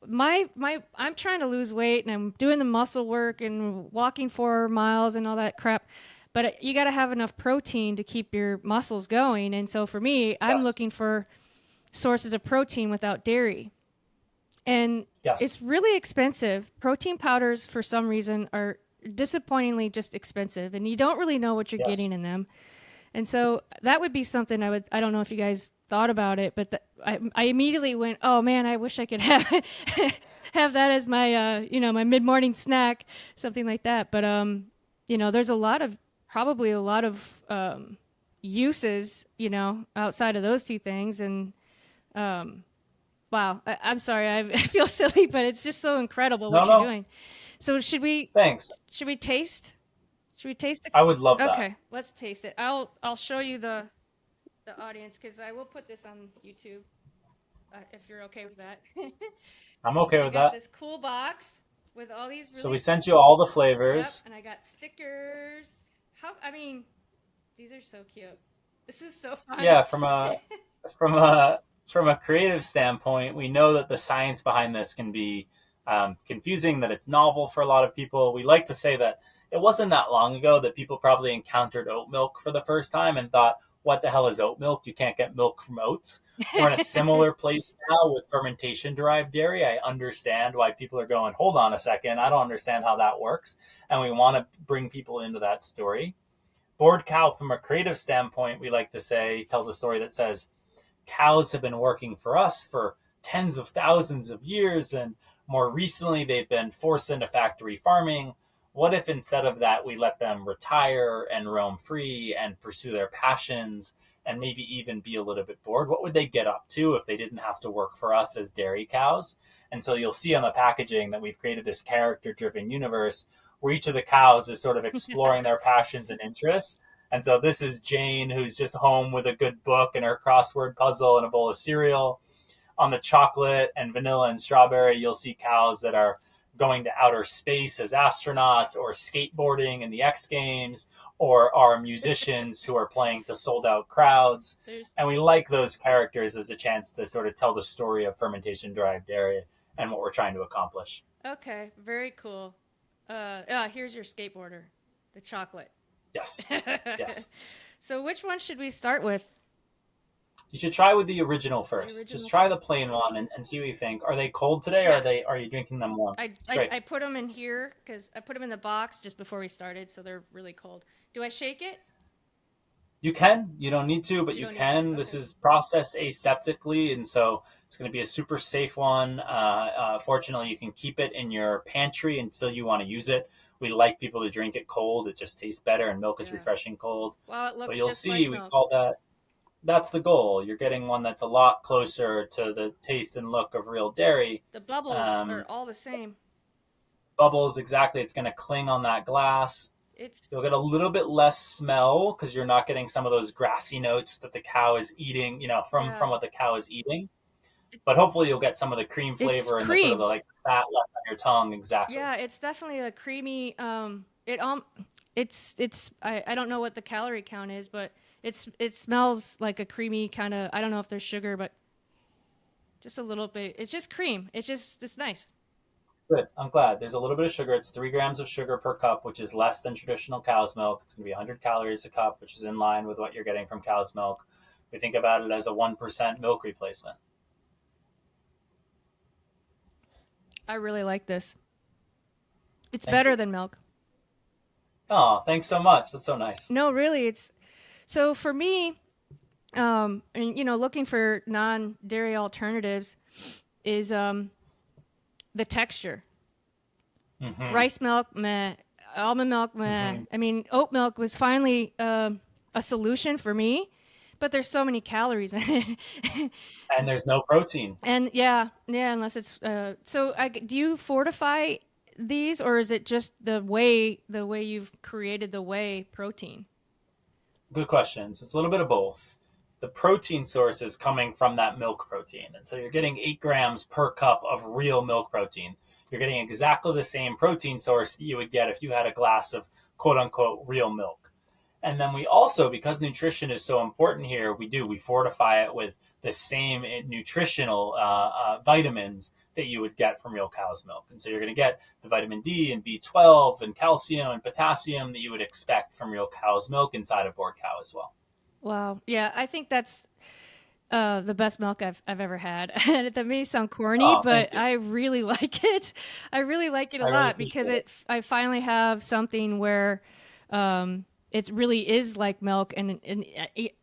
my I'm trying to lose weight and I'm doing the muscle work and walking 4 miles and all that crap. But you got to have enough protein to keep your muscles going. And so for me, I'm Yes. looking for sources of protein without dairy. And Yes. it's really expensive. Protein powders, for some reason, are disappointingly just expensive, and you don't really know what you're Yes. getting in them. And so that would be something I don't know if you guys thought about it, but I immediately went, oh man, I wish I could have have that as my my mid morning snack, something like that. But there's probably a lot of uses, outside of those two things. And um, wow, I'm sorry, I feel silly, but it's just so incredible No, what you're no. doing. So Thanks. should we taste? Should we taste I would love it? that. Okay, let's taste it. I'll show you the audience because I will put this on YouTube if you're okay with that. I'm okay I with got that. this cool box with all these So we really sent you all the yep, flavors. and I got stickers. I mean, these are so cute. This is so fun. Yeah, from a from a creative standpoint, we know that the science behind this can be confusing, that it's novel for a lot of people. We like to say that it wasn't that long ago that people probably encountered oat milk for the first time and thought, what the hell is oat milk? You can't get milk from oats. We're in a similar place now with fermentation derived dairy. I understand why people are going, hold on a second, I don't understand how that works. And we want to bring people into that story. Bored Cow, from a creative standpoint, we like to say, tells a story that says cows have been working for us for tens of thousands of years, and more recently they've been forced into factory farming. What if instead of that we let them retire and roam free and pursue their passions and maybe even be a little bit bored? What would they get up to if they didn't have to work for us as dairy cows? And so you'll see on the packaging that we've created this character driven universe where each of the cows is sort of exploring their passions and interests. And so this is Jane, who's just home with a good book and her crossword puzzle and a bowl of cereal. On the chocolate and vanilla and strawberry, you'll see cows that are going to outer space as astronauts or skateboarding in the X Games or are musicians who are playing to sold out crowds. There's And we like those characters as a chance to sort of tell the story of fermentation derived dairy and what we're trying to accomplish. okay, very cool. Here's your skateboarder, the chocolate. Yes. Yes. So which one should we start with? You should try with the original The first. Just original try the first. plain one and see what you think. Are they cold today or Yeah, are you drinking them warm? Great. I put them in here because I put them in the box just before we started, so they're really cold. Do I shake it? You can. You don't need to, but You you don't need to. can. This Okay. is processed aseptically, and so it's going to be a super safe one. Fortunately, you can keep it in your pantry until you want to use it. We like people to drink it cold. It just tastes better, and milk is Yeah. refreshing cold. Wow, it But looks you'll just like see, we milk. call that, that's the goal. You're getting one that's a lot closer to the taste and look of real dairy. The bubbles are Um, all the same. Bubbles, exactly. It's going to cling on that glass. It's You'll get a little bit less smell because you're not getting some of those grassy notes that the cow is eating, yeah. from what the cow is eating. It's But hopefully you'll get some of the cream it's flavor and the sort of the cream. like fat left on your tongue. Exactly. Yeah, it's definitely a creamy. It's I don't know what the calorie count is, but it smells like a creamy kind of. I don't know if there's sugar, but just a little bit. It's just cream. It's nice. Good. I'm glad. There's a little bit of sugar. It's 3 grams of sugar per cup, which is less than traditional cow's milk. It's going to be 100 calories a cup, which is in line with what you're getting from cow's milk. We think about it as a 1% milk replacement. I really like this. It's Thank better you. than milk. Oh, thanks so much. That's so nice. No, really, it's so for me. And looking for non-dairy alternatives is the texture. Mm-hmm. Rice milk, meh. Almond milk, meh. Mm-hmm. I mean, oat milk was finally a solution for me, but there's so many calories in it. And there's no protein. And yeah, unless it's do you fortify these, or is it just the way you've created the whey protein? Good questions. It's a little bit of both. The protein source is coming from that milk protein. And so you're getting 8 grams per cup of real milk protein. You're getting exactly the same protein source you would get if you had a glass of quote unquote real milk. And then we also, because nutrition is so important here, we fortify it with the same nutritional vitamins that you would get from real cow's milk. And so you're going to get the vitamin D and B12 and calcium and potassium that you would expect from real cow's milk inside of board cow as well. Wow. Yeah, I think that's the best milk I've ever had. And that may sound corny, Oh, thank but you. I really like it. I really like it a I really lot appreciate because it. I finally have something where it really is like milk, and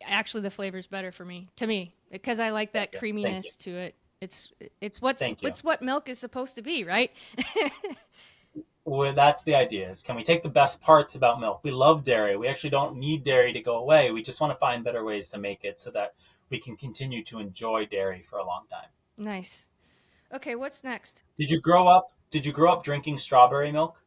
actually the flavor's better for me to me because I like Thank that you. Thank you. creaminess to it. It's what's Thank you. it's what milk is supposed to be, right? Well, that's the idea is can we take the best parts about milk? We love dairy. We actually don't need dairy to go away. We just want to find better ways to make it so that we can continue to enjoy dairy for a long time. Nice. Okay, what's next? Did you grow up drinking strawberry milk?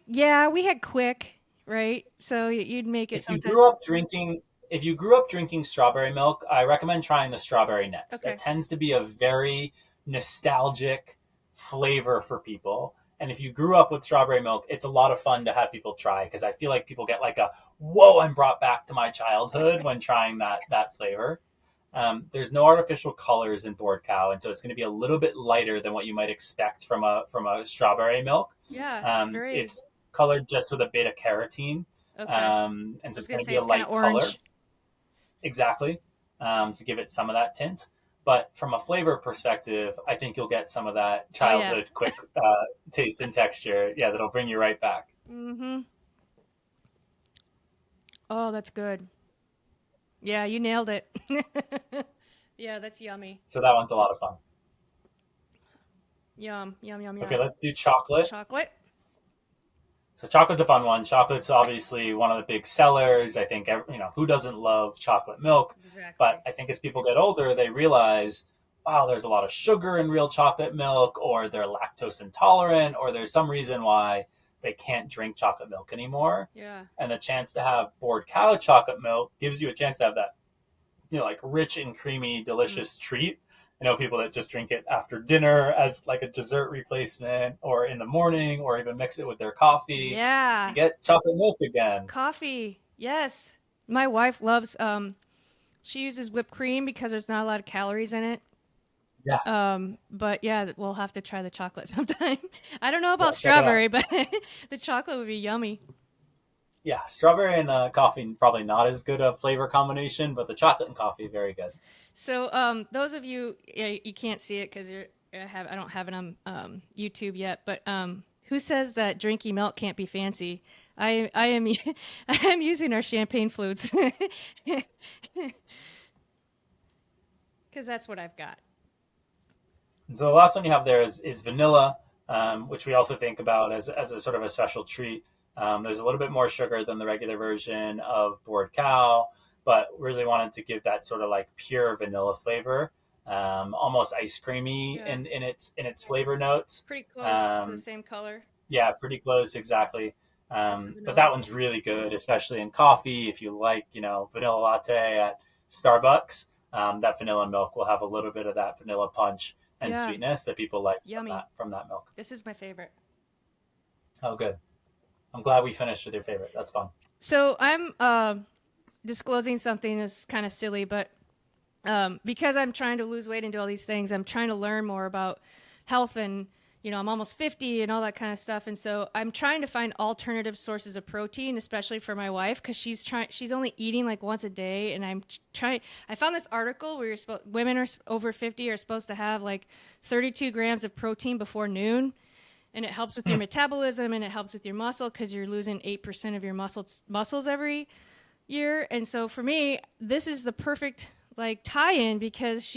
Yeah, we had quick, right? So you'd make it If you sometimes. grew up drinking if you grew up drinking strawberry milk, I recommend trying the strawberry next. That Okay. tends to be a very nostalgic flavor for people. And if you grew up with strawberry milk, it's a lot of fun to have people try because I feel like people get like a whoa, I'm brought back to my childhood when trying that flavor. There's no artificial colors in board cow, and so it's going to be a little bit lighter than what you might expect from a strawberry milk. Yeah, it's very It's colored just with a bit of carotene, okay. I and so was it's gonna going to say be a it's kind of light color, orange. exactly, to give it some of that tint. But from a flavor perspective, I think you'll get some of that Oh yeah. childhood quick taste and texture. Yeah, that'll bring you right back. Mm-hmm. Oh, that's good. Yeah, you nailed it. Yeah, that's yummy. So that one's a lot of fun. Yum, yum, yum, Okay, yum. let's do chocolate. Chocolate? So chocolate's a fun one. Chocolate's obviously one of the big sellers. I think who doesn't love chocolate milk, but Exactly. I think as people get older, they realize, wow, there's a lot of sugar in real chocolate milk, or they're lactose intolerant, or there's some reason why they can't drink chocolate milk anymore. Yeah. And the chance to have board cow chocolate milk gives you a chance to have that, like rich and creamy, Mm. delicious treat. I know people that just drink it after dinner as like a dessert replacement or in the morning or even mix it with their coffee. You Yeah. get chocolate milk again. Coffee. Yes. My wife loves she uses whipped cream because there's not a lot of calories in it. Yeah, But yeah, we'll have to try the chocolate sometime. I don't know yeah, about check it out. strawberry, but the chocolate would be yummy. Yeah, strawberry and coffee probably not as good a flavor combination, but the chocolate and coffee very good. So, those of you, yeah, you can't see it because I don't have it on YouTube yet. But who says that drinking milk can't be fancy? I am I am using our champagne flutes because that's what I've got. And so the last one you have there is vanilla, which we also think about as a sort of a special treat. There's a little bit more sugar than the regular version of bored cow, but really wanted to give that sort of like pure vanilla flavor, almost ice creamy Yeah, in its flavor notes. pretty close to the Um, same color yeah, pretty close, exactly. as the But vanilla. that one's really good, especially in coffee. If you like, vanilla latte at Starbucks, that vanilla milk will have a little bit of that vanilla punch and Yeah, sweetness that people like yummy. from that milk. This is my favorite. Oh, good. I'm glad we finished with your favorite. That's fun. So I'm disclosing something that's kind of silly, but because I'm trying to lose weight and do all these things, I'm trying to learn more about health and I'm almost 50 and all that kind of stuff. And so I'm trying to find alternative sources of protein, especially for my wife, because she's only eating like once a day. And I'm trying, I found this article where women are over 50 are supposed to have like 32 grams of protein before noon. And it helps with your metabolism and it helps with your muscle because you're losing 8% of your muscles every year. And so for me, this is the perfect like tie-in because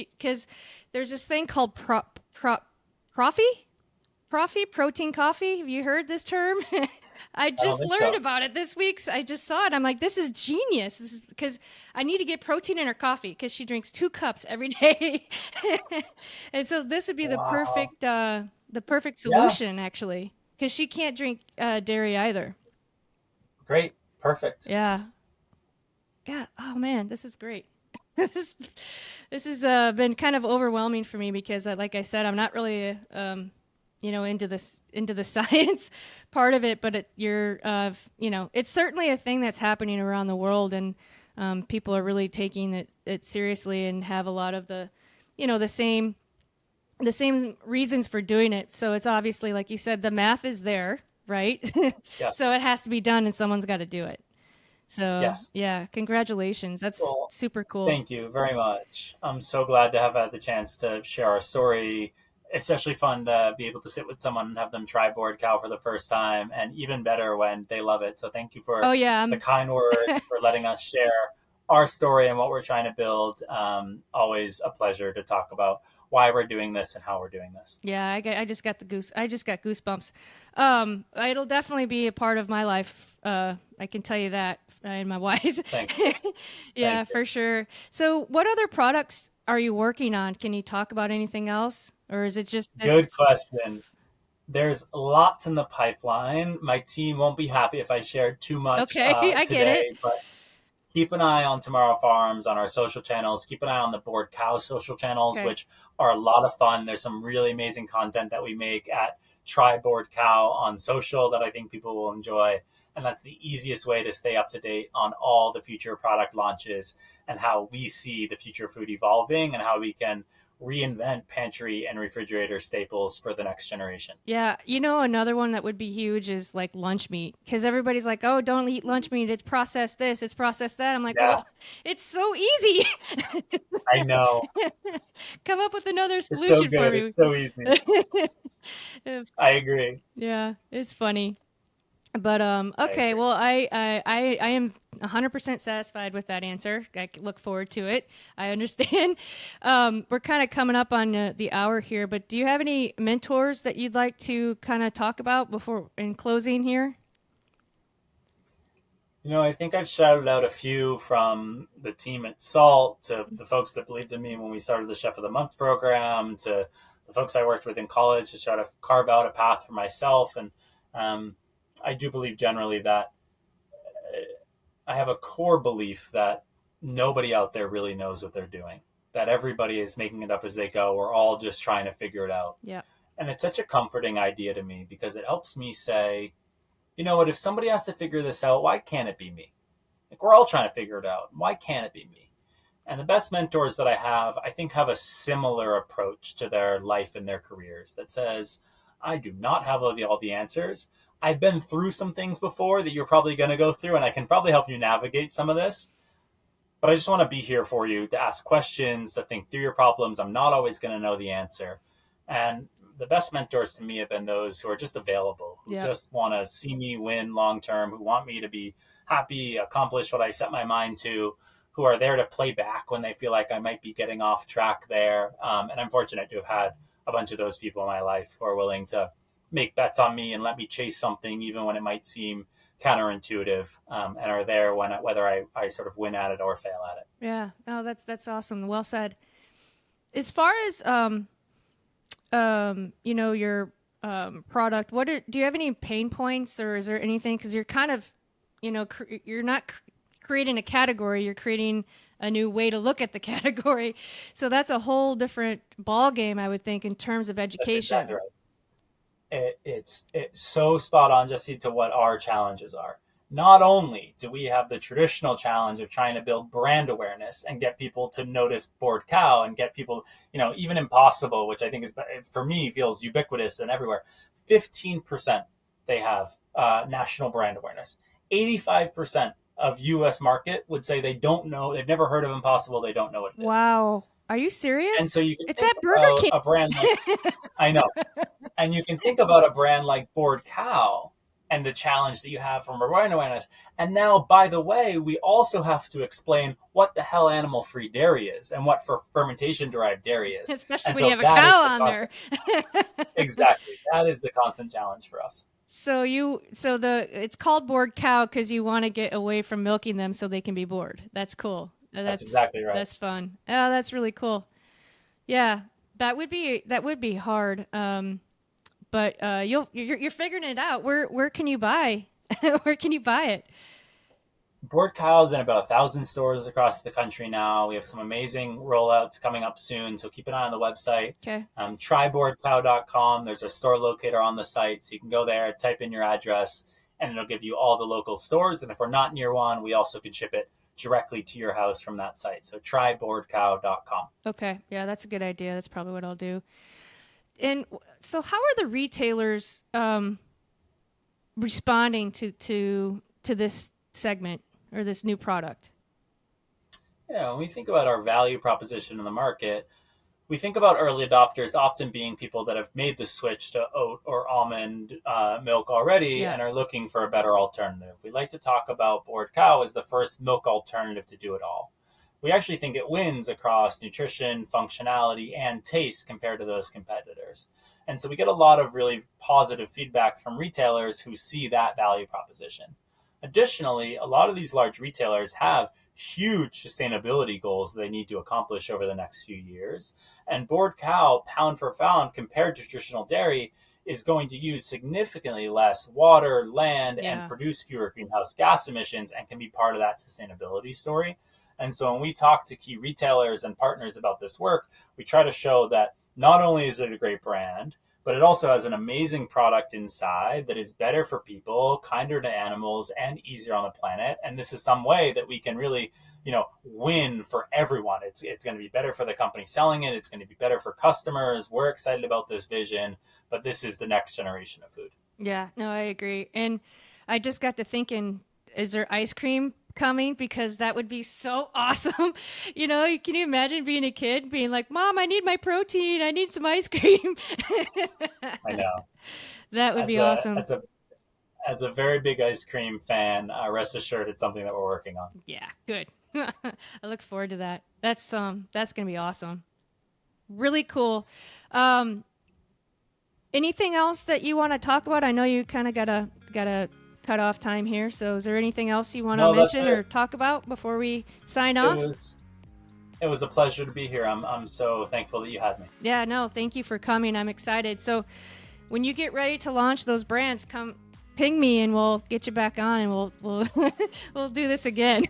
there's this thing called protein coffee. Have you heard this term? I I don't just think learned so. about it this week. So I just saw it. I'm like, this is genius. This is because I need to get protein in her coffee because she drinks 2 cups every day, and so this would be Wow. the perfect Yeah. solution actually because she can't drink dairy either. Great. Perfect. Yeah, yeah. Oh man, this is great. this this has been kind of overwhelming for me because, like I said, I'm not really, into the science part of it, but it's certainly a thing that's happening around the world, and people are really taking it seriously and have a lot of the same reasons for doing it. So it's obviously, like you said, the math is there, right? Yes. So it has to be done, and someone's got to do it. So Yes. yeah, congratulations. That's Well, super cool. thank you very much. I'm so glad to have had the chance to share our story. Especially fun to be able to sit with someone and have them try board cow for the first time, and even better when they love it. So thank you Oh for yeah, the kind words, for letting us share our story and what we're trying to build. Always a pleasure to talk about why we're doing this and how we're doing this. yeah. I just got goosebumps. It'll definitely be a part of my life. I can tell you that, and my wife's. Thanks, Jesse. Thank Yeah, you. for sure. So, what other products are you working on? Can you talk about anything else, or is it just this? Good question. There's lots in the pipeline. My team won't be happy if I share too much Okay, I get it. today, but keep an eye on Tomorrow Farms on our social channels. Keep an eye on the Board Cow social channels, Okay. which are a lot of fun. There's some really amazing content that we make at Try Board Cow on social that I think people will enjoy. And that's the easiest way to stay up to date on all the future product launches and how we see the future food evolving and how we can reinvent pantry and refrigerator staples for the next generation. Yeah, another one that would be huge is like lunch meat because everybody's like, "Oh, don't eat lunch meat. It's processed this, it's processed that." I'm like, Yeah, "Well, it's so easy. I know. Come up with another It's so solution for good. me." It's so easy. If- I agree. yeah, it's funny. But I okay, agree. well, I am 100% satisfied with that answer. Look forward to it. I understand. We're kind of coming up on the hour here, but do you have any mentors that you'd like to kind of talk about before in closing here? I think I've shouted out a few from the team at Salt to the folks that believed in me when we started the Chef of the Month program to the folks I worked with in college to try to carve out a path for myself. And um, I do believe generally that I have a core belief that nobody out there really knows what they're doing, that everybody is making it up as they go. We're all just trying to figure it out. Yeah. And it's such a comforting idea to me because it helps me say, you know what, if somebody has to figure this out, why can't it be me? Like we're all trying to figure it out. Why can't it be me? And the best mentors that I think, have a similar approach to their life and their careers that says, I do not have all the answers. I've been through some things before that you're probably going to go through, and I can probably help you navigate some of this. But I just want to be here for you to ask questions, to think through your problems. I'm not always going to know the answer. And the best mentors to me have been those who are just available, who Yeah. just want to see me win long term, who want me to be happy, accomplish what I set my mind to, who are there to play back when they feel like I might be getting off track there. And I'm fortunate to have had a bunch of those people in my life who are willing to make bets on me and let me chase something, even when it might seem counterintuitive, and are there when whether I sort of win at it or fail at it. Yeah. Oh, that's awesome. Well said. As far as your product, do you have any pain points, or is there anything, because you're kind of, you're not creating a category, you're creating a new way to look at the category. So that's a whole different ball game, I would think, in terms of education. That's exactly right. It's so spot on, Jesse, to what our challenges are. Not only do we have the traditional challenge of trying to build brand awareness and get people to notice Bored Cow and get people, even Impossible, which I think is, for me, feels ubiquitous and everywhere. 15% they have national brand awareness. 85% of U.S. market would say they don't know, they've never heard of Impossible, they don't know what it is. Wow. Are you serious? And so you can It's think at Burger about King. a brand like, I know, and you can think about a brand like Bored Cow and the challenge that you have from brand awareness. And now, by the way, we also have to explain what the hell animal-free dairy is and what fermentation-derived dairy is. Especially and when so you have a cow on there. Exactly. That is the constant challenge for us. So it's called Bored Cow because you want to get away from milking them so they can be bored. That's cool. That's exactly right. That's fun. Oh, that's really cool. Yeah, that would be hard. But you're figuring it out. Where can you buy? Where can you buy it? Bored Cow's in about 1,000 stores across the country now. We have some amazing rollouts coming up soon, so keep an eye on the website. Okay. Tryboredcow.com. There's a store locator on the site, so you can go there, type in your address, and it'll give you all the local stores. And if we're not near one, we also can ship it directly to your house from that site. So tryboredcow.com. Okay. Yeah, that's a good idea. That's probably what I'll do. And so how are the retailers responding to this segment or this new product? Yeah, when we think about our value proposition in the market, we think about early adopters often being people that have made the switch to oat or almond milk already and are looking for a better alternative. We like to talk about Bored Cow as the first milk alternative to do it all. We actually think it wins across nutrition, functionality, and taste compared to those competitors. And so we get a lot of really positive feedback from retailers who see that value proposition. Additionally, a lot of these large retailers have huge sustainability goals they need to accomplish over the next few years. And Bored Cow, pound for pound, compared to traditional dairy, is going to use significantly less water, land, and produce fewer greenhouse gas emissions, and can be part of that sustainability story. And so when we talk to key retailers and partners about this work, we try to show that not only is it a great brand, but it also has an amazing product inside that is better for people, kinder to animals, and easier on the planet. And this is some way that we can really, win for everyone. It's going to be better for the company selling it. It's going to be better for customers. We're excited about this vision, but this is the next generation of food. Yeah, no, I agree. And I just got to thinking, is there ice cream coming? Because that would be so awesome. Can you imagine being a kid being like, Mom, I need my protein, I need some ice cream? I know. That would be awesome. As a very big ice cream fan, rest assured it's something that we're working on. Yeah, good. I look forward to that. That's gonna be awesome. Really cool. Anything else that you want to talk about? I know you kind of gotta cut off time here. So is there anything else you want to mention or talk about before we sign off? It was a pleasure to be here. I'm so thankful that you had me. Yeah, no, thank you for coming. I'm excited. So when you get ready to launch those brands, come ping me and we'll get you back on and we'll we'll do this again.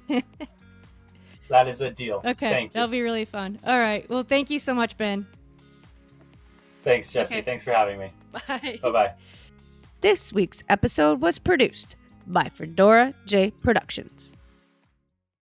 That is a deal. Okay. Thank you. That'll be really fun. All right. Well, thank you so much, Ben. Thanks, Jesse. Okay. Thanks for having me. Bye. Bye-bye. This week's episode was produced by Fedora J Productions.